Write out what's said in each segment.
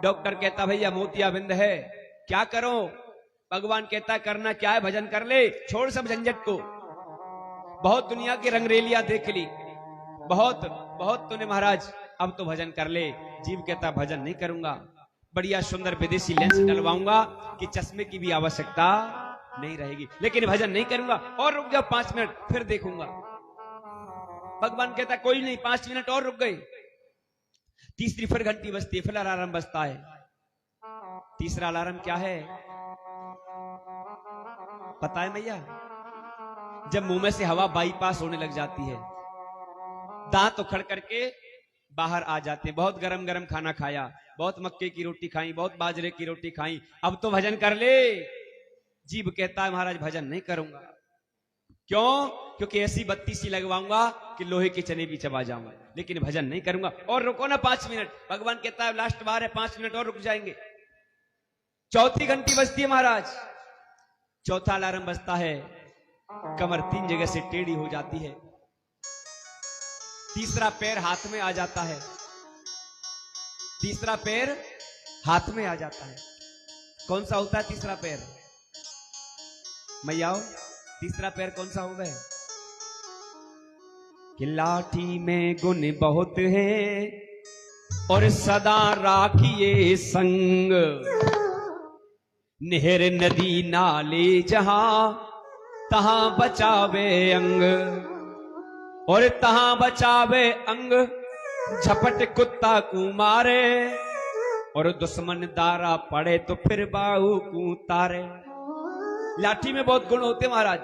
Doctor कहता भैया मोतियाबिंद है, क्या करो? भगवान कहता करना क्या है, भजन कर ले, छोड़ सब झंझट को। बहुत दुनिया की रंगरेलियां देख ली, बहुत बहुत तूने महाराज, अब तो भजन कर ले। जीव कहता भजन नहीं करूंगा, बढ़िया सुंदर विदेशी लेंस डलवाऊंगा कि चश्मे की भी आवश्यकता नहीं रहेगी, लेकिन भजन नहीं करूंगा। और रुक जाओ 5 मिनट, फिर देखूंगा। भगवान कहता कोई नहीं, 5 मिनट और रुक गए। तीसरी फिर घंटी बजती है, फिर अलार्म बजता है। तीसरा अलार्म क्या है पता है भैया? जब मुंह में से हवा बाईपास होने लग जाती है, दांत उखड़ करके बाहर आ जाते हैं। बहुत गरम गरम खाना खाया, बहुत मक्के की रोटी खाई, बहुत बाजरे की रोटी खाई, अब तो भजन कर ले। जीव कहता है महाराज भजन नहीं करूंगा। क्यों? क्योंकि ऐसी बत्ती सी लगवाऊंगा कि लोहे के चने भी चबा जाऊंगा, लेकिन भजन नहीं करूंगा। और रुको ना 5 मिनट, भगवान कहता है लास्ट बार है, 5 मिनट और रुक जाएंगे। चौथी घंटी बजती है महाराज, चौथा अलार्म बजता है, कमर 3 जगह से टेढ़ी हो जाती है, तीसरा पैर हाथ में आ जाता है, तीसरा पैर हाथ में आ जाता है। कौन सा होता है तीसरा पैर? मैया तीसरा पैर कौन सा होगा? कि लाठी में गुण बहुत है और सदा राखिए संग, नहर नदी नाले जहां तहां बचावे अंग, और तहां बचावे अंग, झपट कुत्ता को मारे, और दुश्मन दारा पड़े तो फिर बाहू को तारे। लाठी में बहुत गुण होते महाराज,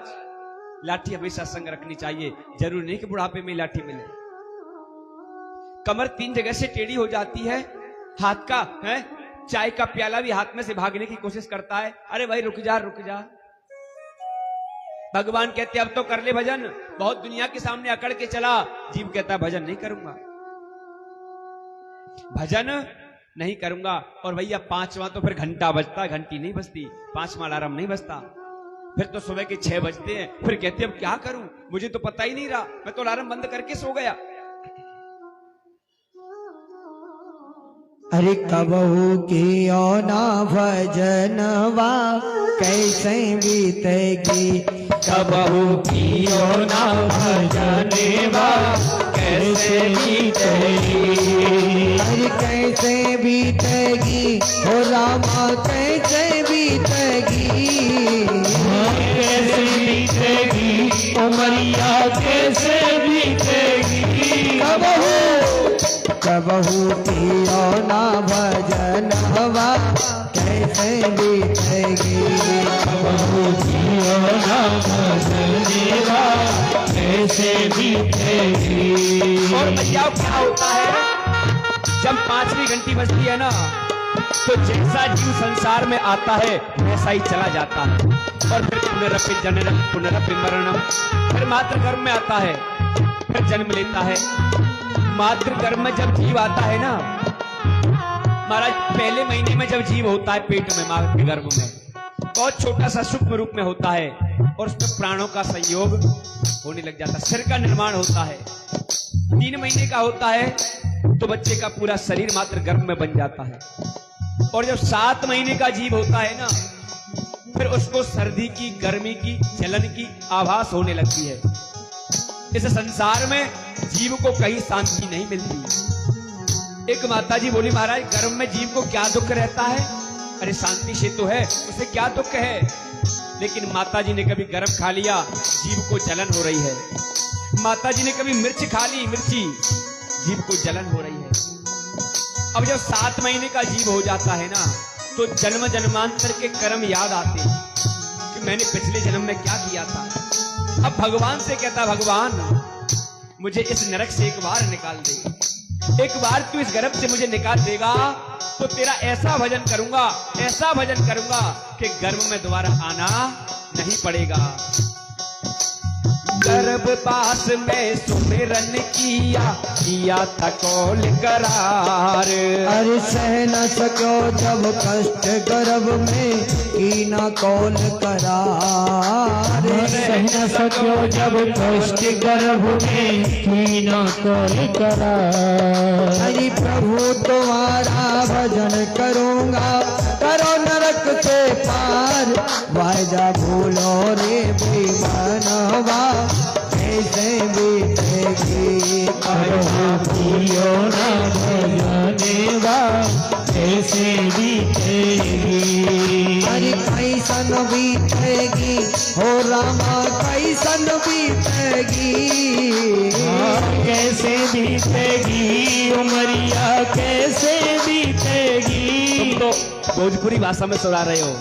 लाठी हमेशा संग रखनी चाहिए, जरूरी नहीं कि बुढ़ापे में लाठी मिले। कमर 3 जगह से टेढ़ी हो जाती है, हाथ का है चाय का प्याला भी हाथ में से भागने की कोशिश करता है। अरे भाई रुक जा रुक जा। भगवान कहते अब तो कर ले भजन, बहुत दुनिया के सामने अकड़ के चला। जीव कहता भजन नहीं करूंगा, भजन नहीं करूंगा। और भैया 5वां तो फिर घंटा बजता, घंटी नहीं बजती, 5वां अलार्म नहीं बजता। फिर तो सुबह के 6 बजते हैं, फिर कहते अब क्या करूं, मुझे तो पता ही नहीं रहा, मैं तो अलार्म बंद करके सो गया। अरे कबहू कियो ना भजनवा कैसे बीतेगी, कबहू कियो ना भजनवा कैसे बीतेगी। अरे कैसे बीतेगी हो रामा कैसे बीतेगी, कैसे बीतेगी उमरिया कैसे बीतेगी। कबहू कियो ना भजन हवा कैसे बीतेगी, कबहू कियो ना भजन हवा कैसे बीतेगी। और भैया क्या होता है जब 5वीं घंटी बजती है ना, तो जैसा जीव संसार में आता है वैसा ही चला जाता है। और फिर पुनरपि जननम पुनरपि मरणम, फिर मातृ गर्भ में आता है, फिर जन्म लेता है। मातृ गर्भ में जब जीव आता है ना महाराज, पहले महीने में जब जीव होता है पेट में, मां के गर्भ में, बहुत छोटा सा सूक्ष्म रूप में होता है, और उसमें प्राणों का संयोग होने लग जाता है, सिर का निर्माण होता है। 3 महीने का होता है तो बच्चे का पूरा शरीर मात्र गर्भ में बन जाता है। और जब 7 महीने का जीव होता है ना, फिर उसको सर्दी की, गर्मी की, जलन की आभास होने लगती है। इस संसार में जीव को कहीं शांति नहीं मिलती। एक माता जी बोली महाराज गर्भ में जीव को क्या दुख रहता है? अरे शांति से तो है, उसे क्या दुख है? लेकिन माता जी ने कभी गर्भ खा लिया, जीव को जलन हो रही है। माता जी ने कभी मिर्च खा ली, मिर्ची, जीव को जलन हो रही है। अब जब 7 महीने का जीव हो जाता है ना, तो जन्म जन्मांतर के कर्म याद आते हैं कि मैंने पिछले जन्म में क्या किया था। अब भगवान से कहता भगवान मुझे इस नरक से एक बार निकाल दे, एक बार तू इस गर्भ से मुझे निकाल देगा तो तेरा ऐसा भजन करूंगा, ऐसा भजन करूंगा कि गर्भ में दोबारा आना नहीं पड़ेगा। गर्भवास में सुमिरन किया था कौल करार। अरे सह न सको जब कष्ट गर्भ में कीना कौल करार। सह न सको जब कष्ट गर्भ में कीना कौल करार। अरे प्रभु तुम्हारा भजन करूँगा करो नरक से पार। वायदा भूलो रे बेमनवा कैसे बीतेगी। प्रभु कियो ना भजनेवा कैसे बीतेगी। अरे कैसन बीतेगी हो रामा कैसन बीतेगी। कैसे बीतेगी उमरिया कैसे बीतेगी। तुम तो भोजपुरी भाषा में सुना रहे हो।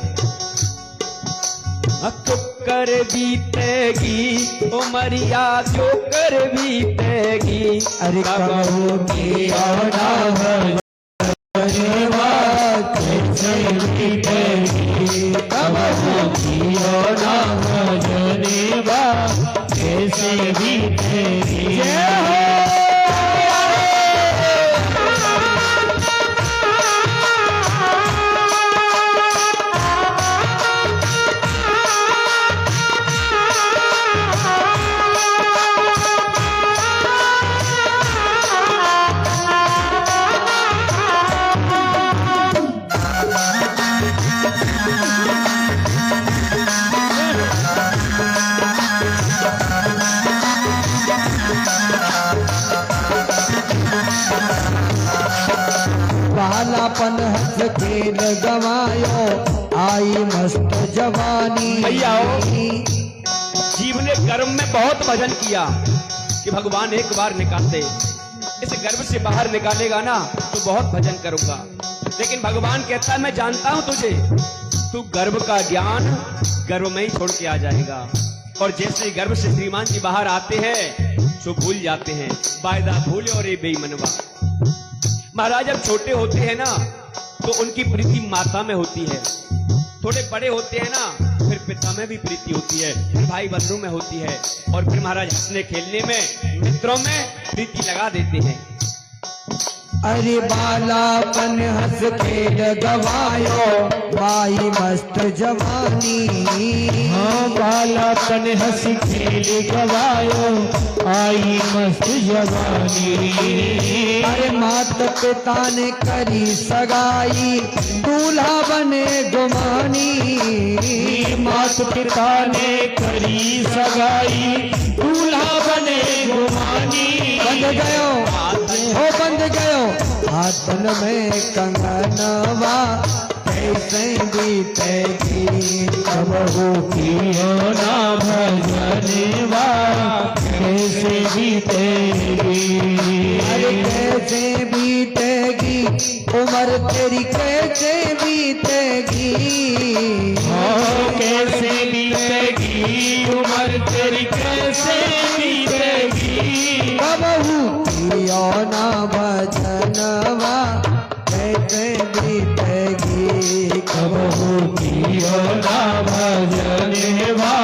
जो कर बीतेगी उमरिया जो कर बीतेगी। अरे कबहू किया ना भजनेवा कैसे बीतेगी। कबहू कियो ना भजनेवा कैसे बीतेगी। बालापन हंस खेल गवायो आई मस्त जवानी। भैया हो। जीव ने गर्भ में बहुत भजन किया कि भगवान एक बार निकालते। इस गर्भ से बाहर निकालेगा ना तो बहुत भजन करूंगा। लेकिन भगवान कहता है मैं जानता हूं तुझे, तू गर्भ का ज्ञान गर्भ में ही छोड़ के आ जाएगा। और जैसे गर्भ से श्रीमान जी बाहर आते हैं तो भूल जाते हैं। वायदा भूले और ये बेईमनवा। महाराज जब छोटे होते हैं ना तो उनकी प्रीति माता में होती है। थोड़े बड़े होते हैं ना फिर पिता में भी प्रीति होती है, फिर भाई बंधु में होती है, और फिर महाराज हंसने खेलने में मित्रों में प्रीति लगा देते हैं। अरे बालापन हंस खेल गवायो बाई मस्त जवानी। हाँ बालापन हंस खेल गवायो आई मस्त जवानी। अरे मात पिता ने करी सगाई दूल्हा बने गुमानी। मात पिता ने करी सगाई दूल्हा बने गुमानी। बंध गयो हो बंध गयो हाथन में कंगनवा कैसे बीतेगी। कबहू कियो ना भजनेवा कैसे बीतेगी। अरे कैसे बीतेगी उम्र तेरी कैसे बीतेगी। कैसे बीतेगी उम्र तेरी कैसे बीतेगी। कबहू कियो ना भजनवा कैसे बीतेगी। कबहू कियो ना भजनेवा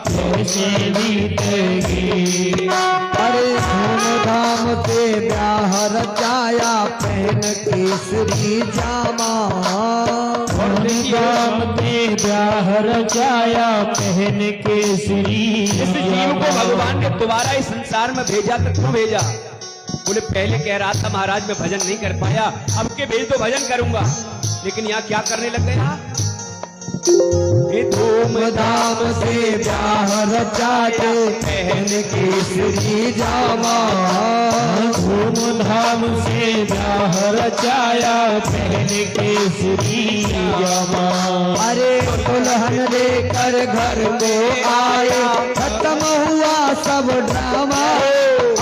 कैसे बीतेगी। अरे धूमधाम से ब्याह रचाया पहन केसरी जामा। राम ने ब्याह रचाया पहन केसरी इस जीव को भगवान ने दोबारा इस संसार में भेजा तो क्यों भेजा? बोले पहले कह रहा था महाराज मैं भजन नहीं कर पाया, अब के भेज दो भजन करूंगा। लेकिन यहाँ क्या करने लग गया? धूमधाम से ब्याह रचाते पहन केसरी जामा। धूमधाम से ब्याह रचाया पहन केसरी जामा। अरे दुल्हन लेकर घर को आए खत्म हुआ सब ड्रामा।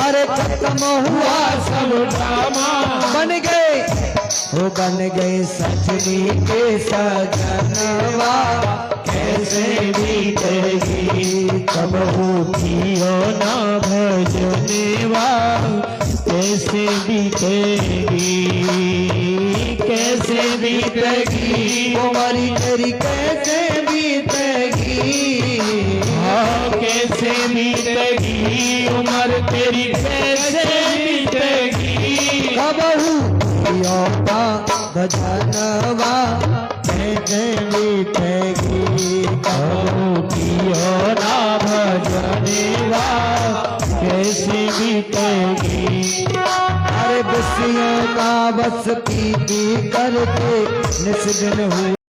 अरे खत्म हुआ सब ड्रामा। बन गए वो बन गए सजनी के सजनवा कैसे बीतेगी। कबहू कियो ना भजनेवा कैसे बीतेगी। कैसे बीतेगी उमरी तेरी कैसे बीतेगी। कैसे बीतेगी उम्र तेरी, कैसे बीतेगी। कबहू पियो का भजनवा कैसे बीतेगी, कहो कियो ना भजनेवा, कैसे बीतेगी। अरे बसियों का बस पी करके निस दिन हुई